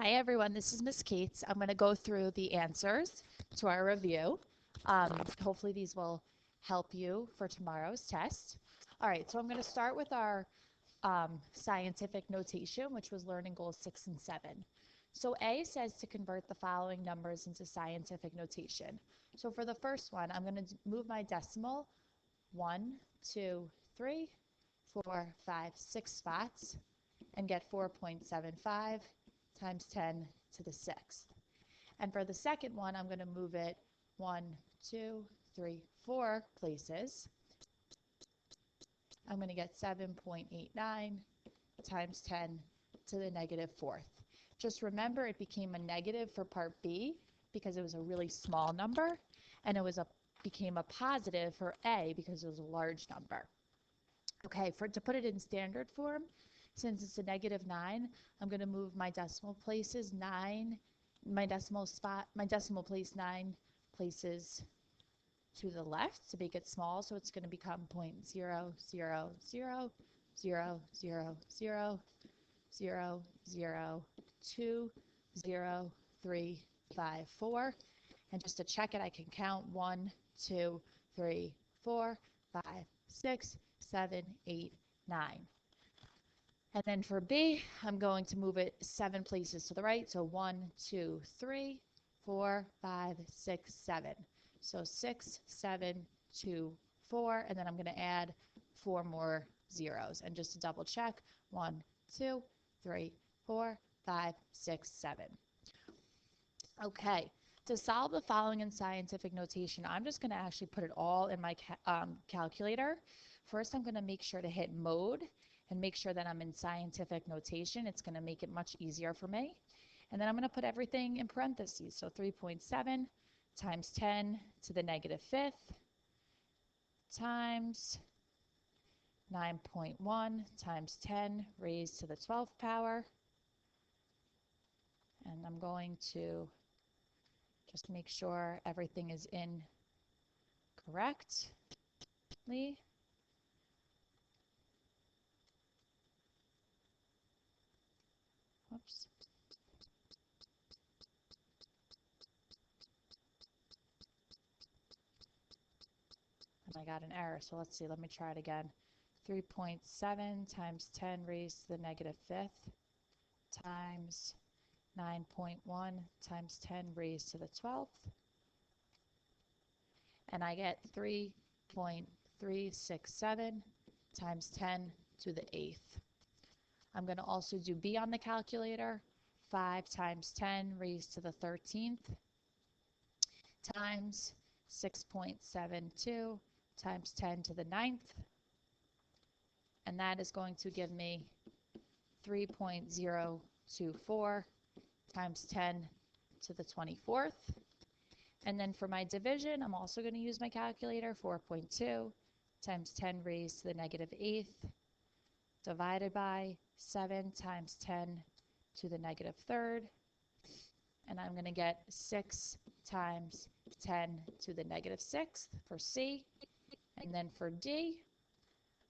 Hi everyone, this is Miss Cates. I'm going to go through the answers to our review. Hopefully these will help you for tomorrow's test. All right, so I'm going to start with our scientific notation, which was learning goals 6 and 7. So A says to convert the following numbers into scientific notation. So for the first one, I'm going to move my decimal 1, 2, 3, 4, 5, 6 spots and get 4.75 times 10 to the 6th. And for the second one, I'm going to move it 1, 2, 3, 4 places. I'm going to get 7.89 times 10 to the negative 4th. Just remember it became a negative for part B because it was a really small number, and it became a positive for A because it was a large number. Okay, to put it in standard form, since it's a negative 9, I'm going to move my decimal places 9, my decimal place 9 places to the left to make it small, so it's going to become 0.000000000020354. And just to check it, I can count 1, 2, 3, 4, 5, 6, 7, 8, 9. And then for B, I'm going to move it 7 places to the right. So 1, 2, 3, 4, 5, 6, 7. So 6, 7, 2, 4. And then I'm going to add 4 more zeros. And just to double check, 1, 2, 3, 4, 5, 6, 7. Okay, to solve the following in scientific notation, I'm just going to actually put it all in my calculator. First, I'm going to make sure to hit mode and make sure that I'm in scientific notation. It's going to make it much easier for me. And then I'm going to put everything in parentheses. So 3.7 times 10 to the negative 5th times 9.1 times 10 raised to the 12th power. And I'm going to just make sure everything is in correctly. Whoops. And I got an error, so let's see, let me try it again. 3.7 times 10 raised to the negative 5th times 9.1 times 10 raised to the 12th. And I get 3.367 times 10 to the 8th. I'm going to also do B on the calculator. 5 times 10 raised to the 13th times 6.72 times 10 to the 9th. And that is going to give me 3.024 times 10 to the 24th. And then for my division, I'm also going to use my calculator. 4.2 times 10 raised to the negative 8th divided by 7 times 10 to the negative 3rd. And I'm going to get 6 times 10 to the negative 6th for C. And then for D,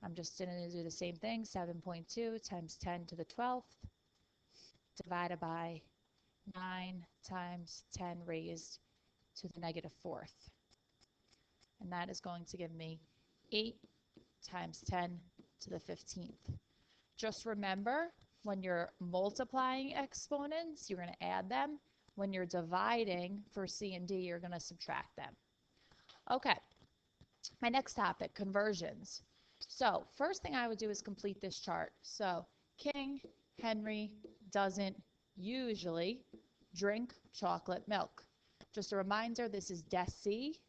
I'm just going to do the same thing. 7.2 times 10 to the 12th divided by 9 times 10 raised to the negative 4th. And that is going to give me 8 times 10 to the 15th. Just remember, when you're multiplying exponents, you're going to add them. When you're dividing for C and D, you're going to subtract them. Okay, my next topic, conversions. So first thing I would do is complete this chart. So King Henry doesn't usually drink chocolate milk. Just a reminder, this is deci,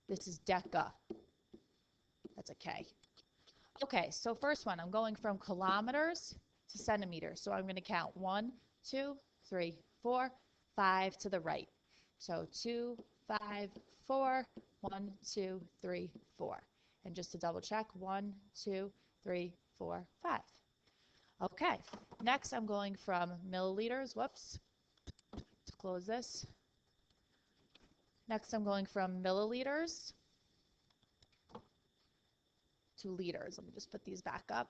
this is deca. That's a K. Okay, so first one, I'm going from kilometers to centimeters. So I'm going to count 1, 2, 3, 4, 5 to the right. So 2, 5, 4, 1, 2, 3, 4. And just to double check, 1, 2, 3, 4, 5. Okay, next I'm going from milliliters, whoops, to close this. Next I'm going from milliliters to liters. Let me just put these back up.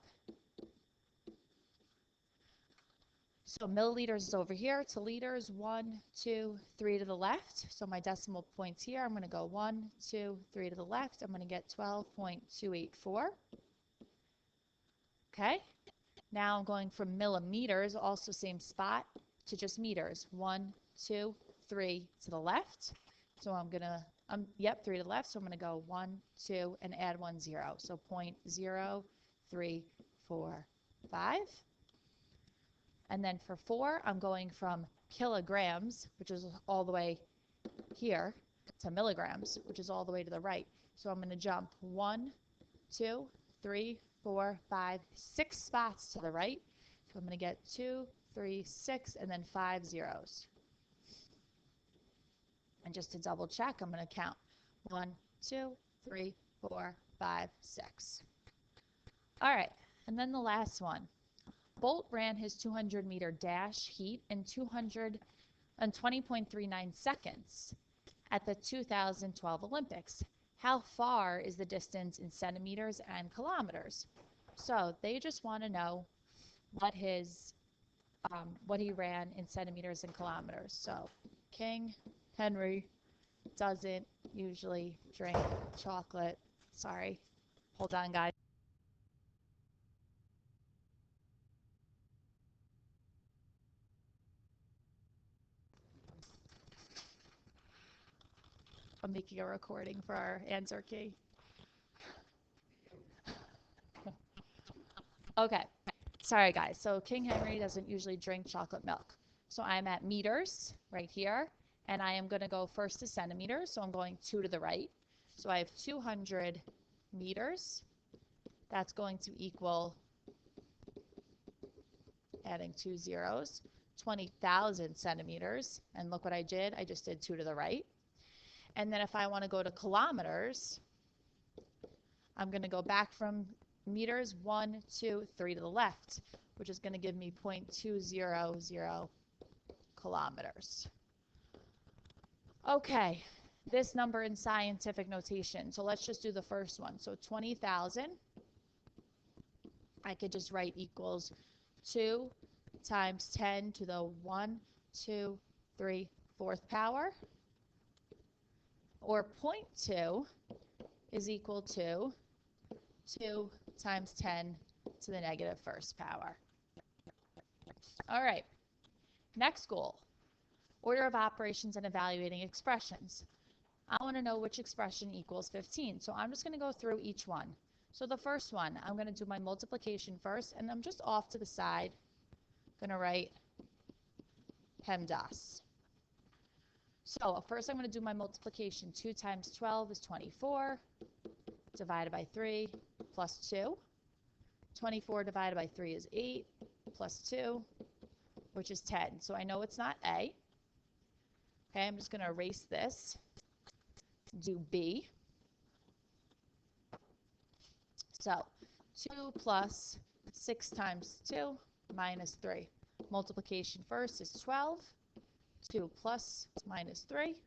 So milliliters is over here to liters, 1, 2, 3 to the left. So my decimal points here, I'm going to go 1, 2, 3 to the left. I'm going to get 12.284. Okay. Now I'm going from millimeters, also same spot, to just meters. 1, 2, 3 to the left. So I'm going to, yep, 3 to the left. So I'm going to go 1, 2, and add 1, 0. So 0.0345. And then for 4, I'm going from kilograms, which is all the way here, to milligrams, which is all the way to the right. So I'm going to jump 1, 2, 3, 4, 5, 6 spots to the right. So I'm going to get 2, 3, 6, and then 5 zeros. And just to double check, I'm going to count 1, 2, 3, 4, 5, 6. All right, and then the last one. Bolt ran his 200-meter dash heat in 220.39 seconds at the 2012 Olympics. How far is the distance in centimeters and kilometers? So they just want to know what he ran in centimeters and kilometers. So King Henry doesn't usually drink chocolate. Sorry. Hold on, guys. I'm making a recording for our answer key. Okay. Sorry, guys. So King Henry doesn't usually drink chocolate milk. So I'm at meters right here, and I am going to go first to centimeters. So I'm going 2 to the right. So I have 200 meters. That's going to equal, adding 2 zeros, 20,000 centimeters. And look what I did. I just did 2 to the right. And then if I want to go to kilometers, I'm going to go back from meters, 1, 2, 3 to the left, which is going to give me 0.200 kilometers. Okay, this number in scientific notation. So let's just do the first one. So 20,000, I could just write equals 2 times 10 to the 1, 2, 3, 4th power. Or 0.2 is equal to 2 times 10 to the negative 1st power. All right, next goal, order of operations and evaluating expressions. I want to know which expression equals 15, so I'm just going to go through each one. So the first one, I'm going to do my multiplication first, and I'm just off to the side going to write PEMDAS. So first I'm going to do my multiplication. 2 times 12 is 24, divided by 3, plus 2. 24 divided by 3 is 8, plus 2, which is 10. So I know it's not A. Okay, I'm just going to erase this, do B. So 2 plus 6 times 2 minus 3. Multiplication first is 12. 2 plus minus 3.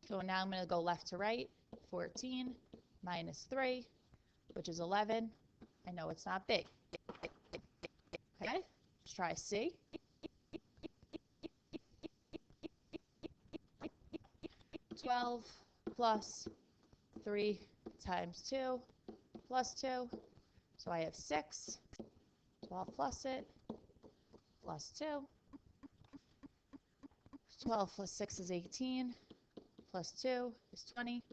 So now I'm going to go left to right. 14 minus 3, which is 11. I know it's not big. Okay, let's try C. 12 plus 3 times 2 plus 2. So I have 6. 12 plus it, plus 2. 12 plus 6 is 18, plus 2 is 20.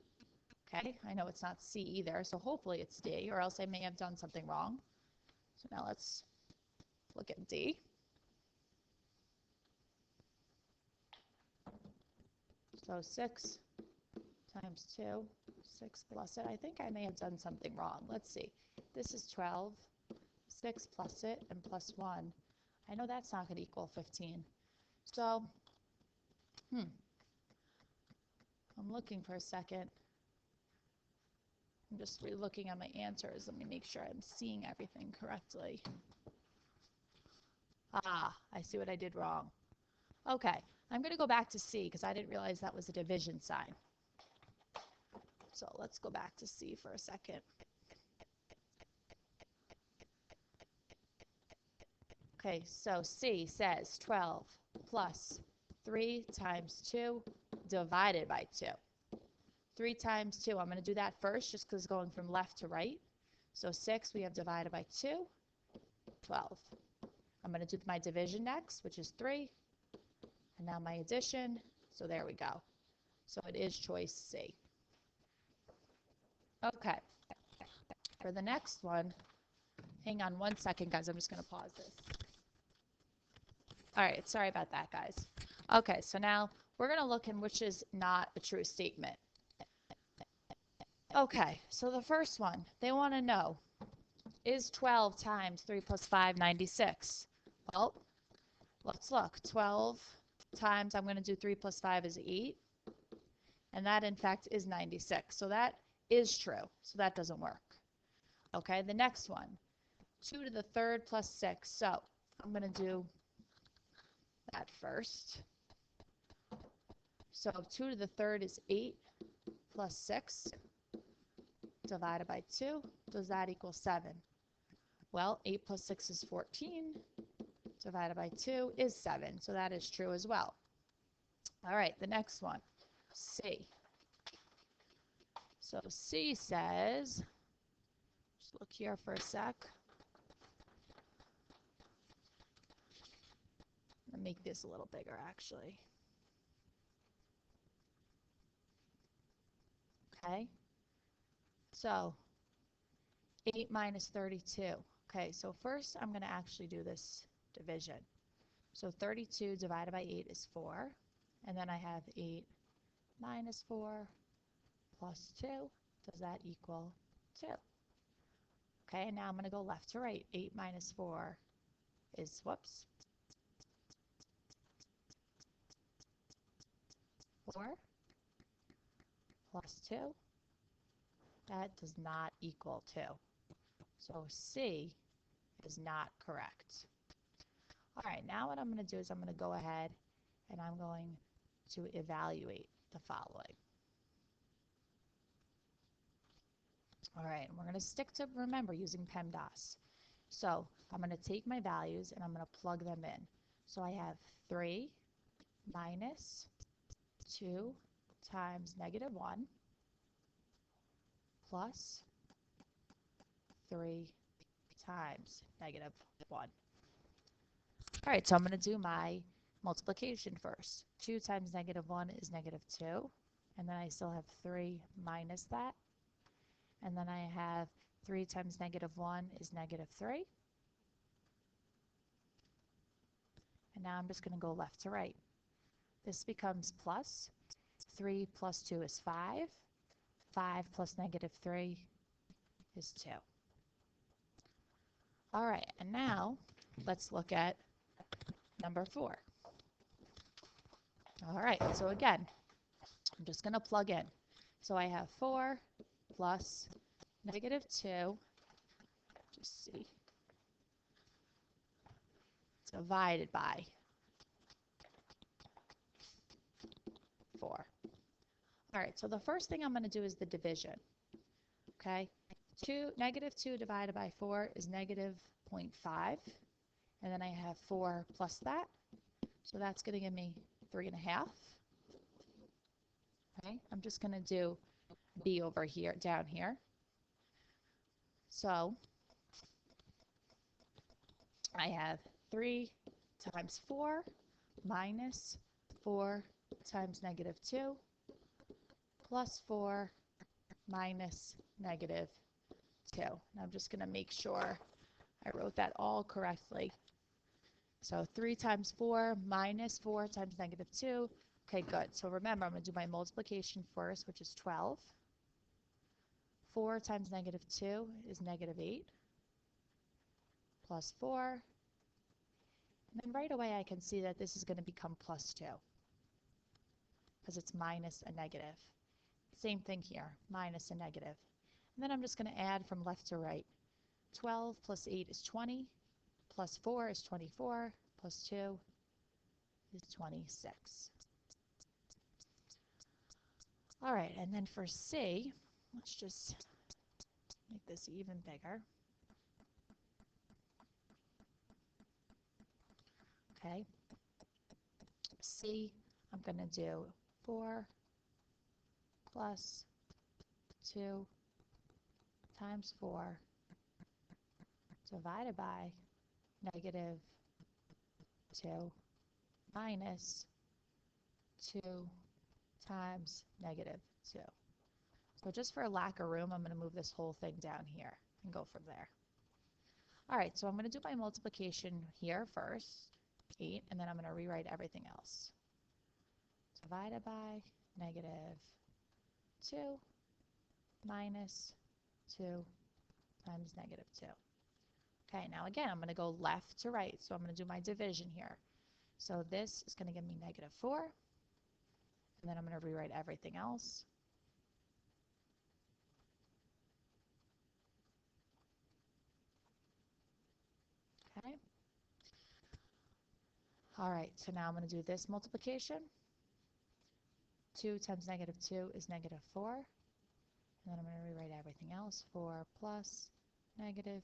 Okay, I know it's not C either, so hopefully it's D, or else I may have done something wrong. So now let's look at D. So 6 times 2, 6 plus it. I think I may have done something wrong. Let's see. This is 12, 6 plus it, and plus 1. I know that's not going to equal 15. So, I'm looking for a second. I'm just re-looking at my answers. Let me make sure I'm seeing everything correctly. Ah, I see what I did wrong. Okay, I'm going to go back to C because I didn't realize that was a division sign. So let's go back to C for a second. Okay, so C says 12 plus 3 times 2 divided by 2. 3 times 2, I'm going to do that first just because going from left to right. So 6 we have divided by 2, 12. I'm going to do my division next, which is 3. And now my addition, so there we go. So it is choice C. Okay, for the next one, hang on one second, guys. I'm just going to pause this. All right, sorry about that, guys. Okay, so now we're going to look in which is not a true statement. Okay, so the first one, they want to know, is 12 times 3 plus 5 96? Well, let's look. 12 times, I'm going to do 3 plus 5 is 8. And that, in fact, is 96. So that is true. So that doesn't work. Okay, the next one, 2 to the third plus 6. So I'm going to do that first. So 2 to the third is 8 plus 6 divided by 2. Does that equal 7? Well, 8 plus 6 is 14. Divided by 2 is 7. So that is true as well. All right, the next one, C. So C says, just look here for a sec. I'm going to make this a little bigger, actually. Okay. So 8 minus 32. Okay, so first I'm going to actually do this division. So 32 divided by 8 is 4. And then I have 8 minus 4 plus 2. Does that equal 2? Okay, and now I'm going to go left to right. 8 minus 4 is, whoops, 4 plus 2. That does not equal 2. So C is not correct. All right, now what I'm going to do is I'm going to go ahead and I'm going to evaluate the following. All right, and we're going to stick to, remember, using PEMDAS. So I'm going to take my values and I'm going to plug them in. So I have 3 minus 2 times negative 1 plus 3 times negative 1. All right, so I'm going to do my multiplication first. 2 times negative 1 is negative 2. And then I still have 3 minus that. And then I have 3 times negative 1 is negative 3. And now I'm just going to go left to right. This becomes plus. 3 plus 2 is 5. 5 plus negative 3 is 2. All right, and now let's look at number 4. All right, so again, I'm just going to plug in. So I have 4 plus negative 2, just see, divided by 4. All right, so the first thing I'm going to do is the division. Okay, negative 2 divided by 4 is negative 0.5. And then I have 4 plus that. So that's going to give me 3.5. Okay, I'm just going to do B over here, down here. So I have 3 times 4 minus 4 times negative 2 plus 4 minus negative 2. And I'm just going to make sure I wrote that all correctly. So 3 times 4 minus 4 times negative 2. Okay, good. So remember, I'm going to do my multiplication first, which is 12. 4 times negative 2 is negative 8 plus 4. And then right away I can see that this is going to become plus 2 because it's minus a negative. Same thing here, minus a negative. And then I'm just going to add from left to right. 12 plus 8 is 20, plus 4 is 24, plus 2 is 26. All right, and then for C, let's just make this even bigger. Okay. C, I'm going to do 4 plus 2 times 4 divided by negative 2 minus 2 times negative 2. So just for lack of room, I'm going to move this whole thing down here and go from there. All right, so I'm going to do my multiplication here first, 8, and then I'm going to rewrite everything else. Divided by negative 2 minus 2 times negative 2. Okay, now again, I'm going to go left to right, so I'm going to do my division here. So this is going to give me negative 4, and then I'm going to rewrite everything else. Okay. All right, so now I'm going to do this multiplication. 2 times negative 2 is negative 4. And then I'm going to rewrite everything else. 4 plus negative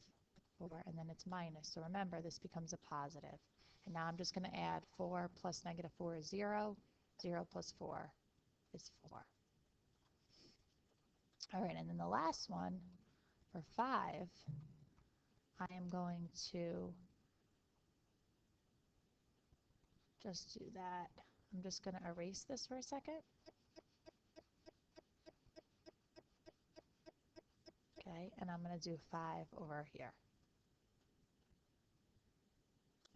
4, and then it's minus. So remember, this becomes a positive. And now I'm just going to add 4 plus negative 4 is 0. 0 plus 4 is 4. All right, and then the last one, for 5, I am going to just do that. I'm just going to erase this for a second. Okay, and I'm going to do 5 over here.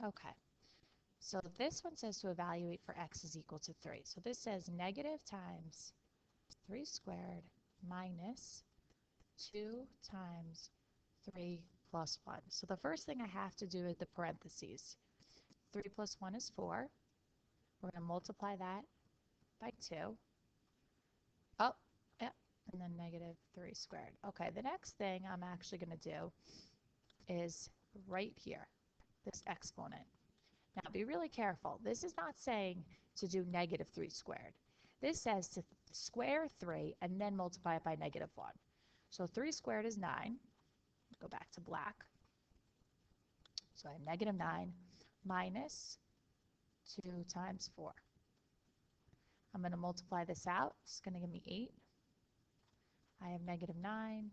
Okay, so this one says to evaluate for x is equal to 3. So this says negative times 3 squared minus 2 times 3 plus 1. So the first thing I have to do is the parentheses. 3 plus 1 is 4. We're going to multiply that by 2. Oh, yep, and then negative 3 squared. Okay, the next thing I'm actually going to do is right here, this exponent. Now be really careful. This is not saying to do negative 3 squared. This says to square 3 and then multiply it by negative 1. So 3 squared is 9. Go back to black. So I have negative 9 minus 2 times 4. I'm going to multiply this out. It's going to give me 8. I have negative 9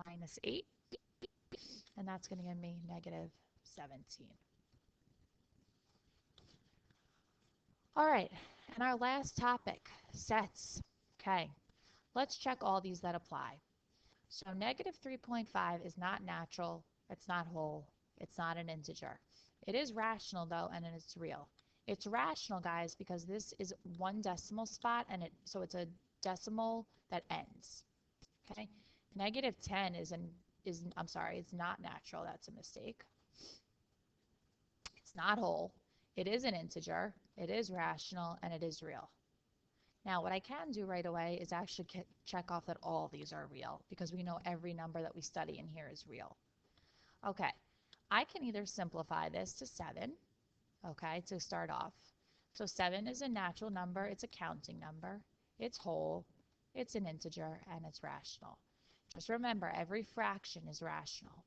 minus 8, and that's going to give me negative 17. All right, and our last topic, sets. Okay, let's check all these that apply. So negative 3.5 is not natural, it's not whole, it's not an integer. It is rational though, and it's real. It's rational, guys, because this is one decimal spot, and so it's a decimal that ends. Okay, negative 10 I'm sorry, it's not natural. That's a mistake. It's not whole. It is an integer. It is rational, and it is real. Now, what I can do right away is actually check off that all these are real, because we know every number that we study in here is real. Okay, I can either simplify this to 7, okay, to start off. So 7 is a natural number. It's a counting number. It's whole. It's an integer, and it's rational. Just remember, every fraction is rational.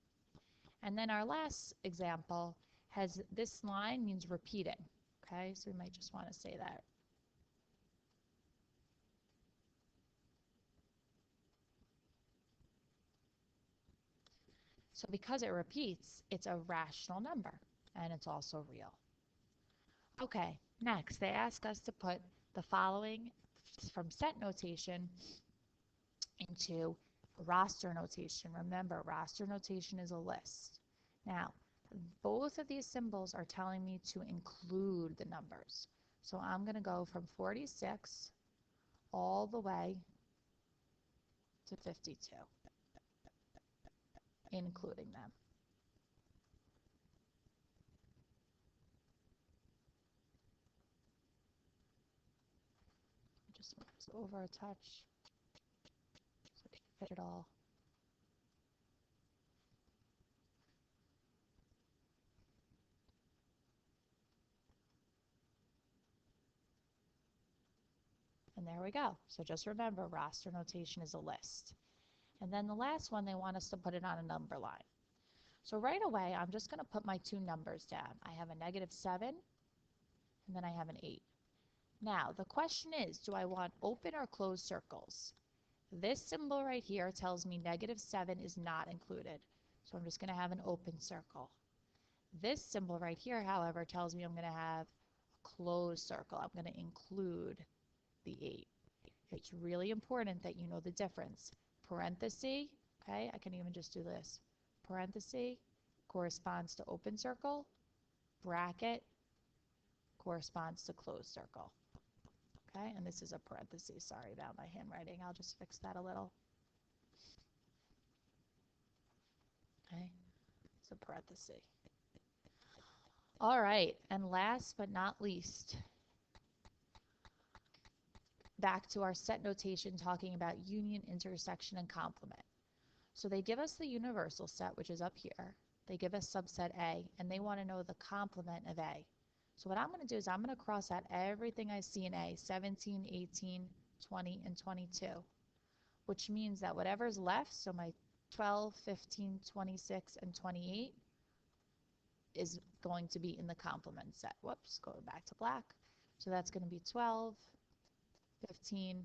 And then our last example has this line means repeating. Okay, so we might just want to say that. So because it repeats, it's a rational number, and it's also real. Okay, next they ask us to put the following from set notation into roster notation. Remember, roster notation is a list. Now, both of these symbols are telling me to include the numbers. So I'm going to go from 46 all the way to 52, including them. Just move this over a touch so we can fit it all. And there we go. So just remember, roster notation is a list. And then the last one, they want us to put it on a number line. So right away, I'm just going to put my two numbers down. I have a -7 and then I have an 8. Now, the question is, do I want open or closed circles? This symbol right here tells me -7 is not included. So I'm just going to have an open circle. This symbol right here, however, tells me I'm going to have a closed circle. I'm going to include the 8. It's really important that you know the difference. Parenthesis, okay, I can even just do this. Parenthesis corresponds to open circle. Bracket corresponds to closed circle. Okay, and this is a parenthesis. Sorry about my handwriting. I'll just fix that a little. Okay, it's a parenthesis. All right, and last but not least, back to our set notation talking about union, intersection, and complement. So they give us the universal set, which is up here. They give us subset A, and they want to know the complement of A. So what I'm going to do is I'm going to cross out everything I see in A, 17, 18, 20, and 22, which means that whatever's left, so my 12, 15, 26, and 28 is going to be in the complement set. Whoops, going back to black. So that's going to be 12, 15,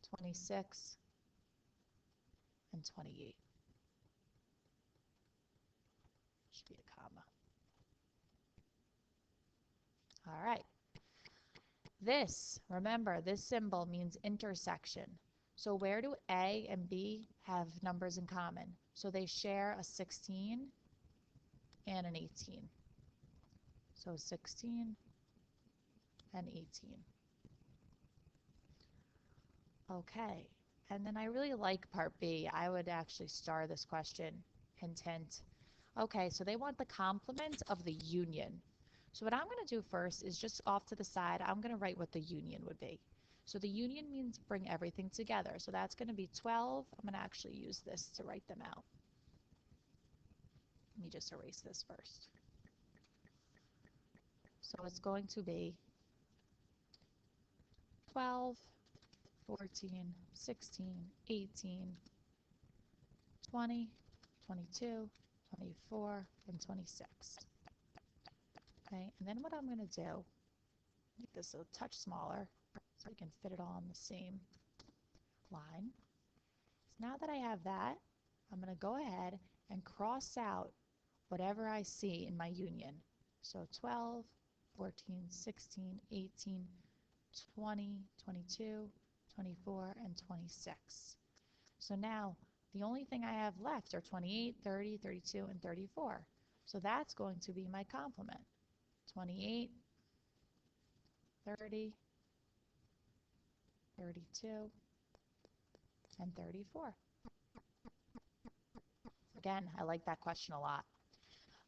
26, and 28. Should be a comma. All right. This, remember, this symbol means intersection. So where do A and B have numbers in common? So they share a 16 and an 18. So 16 and 18. Okay, and then I really like part B. I would actually star this question, hint, hint. Okay, so they want the complement of the union. So what I'm going to do first is just off to the side, I'm going to write what the union would be. So the union means bring everything together. So that's going to be 12. I'm going to actually use this to write them out. Let me just erase this first. So it's going to be 12, 14, 16, 18, 20, 22, 24, and 26. Okay, and then what I'm going to do, make this a touch smaller so I can fit it all on the same line. So now that I have that, I'm going to go ahead and cross out whatever I see in my union. So 12, 14, 16, 18, 20, 22, 24, and 26. So now the only thing I have left are 28, 30, 32, and 34. So that's going to be my complement. 28, 30, 32, and 34. Again, I like that question a lot.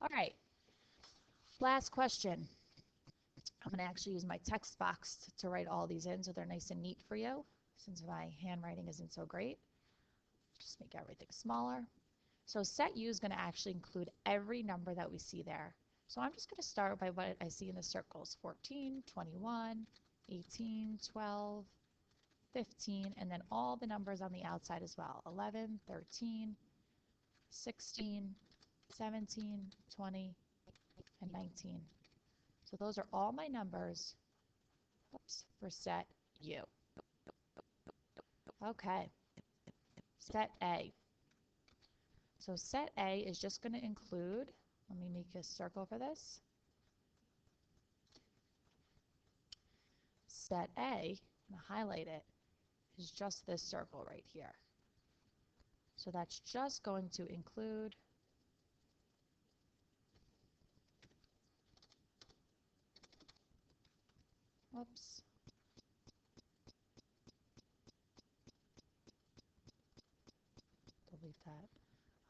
All right, last question. I'm going to actually use my text box to write all these in so they're nice and neat for you, since my handwriting isn't so great. Just make everything smaller. So set U is going to actually include every number that we see there. So I'm just going to start by what I see in the circles: 14, 21, 18, 12, 15, and then all the numbers on the outside as well: 11, 13, 16, 17, 20, and 19. So those are all my numbers, for set U. Okay, set A. So set A is just going to include, let me make a circle for this. Set A, I'm going to highlight it, is just this circle right here. So that's just going to include whoops. Delete that.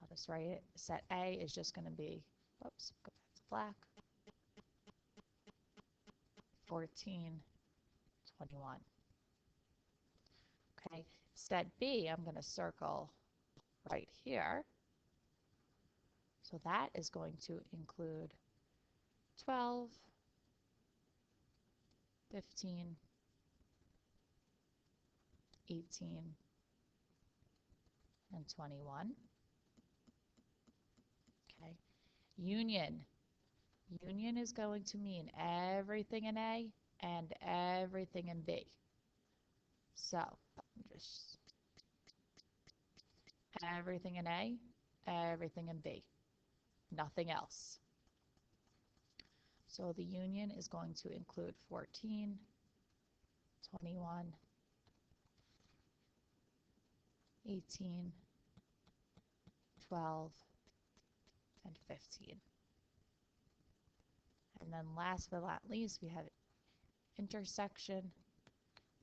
I'll just write it. Set A is just going to be, whoops, go back to black, 14, 21. Okay, set B, I'm going to circle right here. So that is going to include 12, 15, 18, and 21. Union. Union is going to mean everything in A and everything in B. So just everything in A, everything in B, nothing else. So the union is going to include 14, 21, 18, 12, and 15. And then last but not least, we have intersection.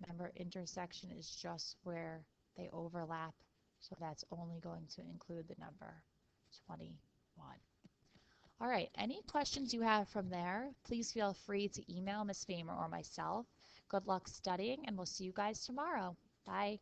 Remember, intersection is just where they overlap, so that's only going to include the number 21. All right, any questions you have from there, please feel free to email Miss Famer or myself. Good luck studying, and we'll see you guys tomorrow. Bye.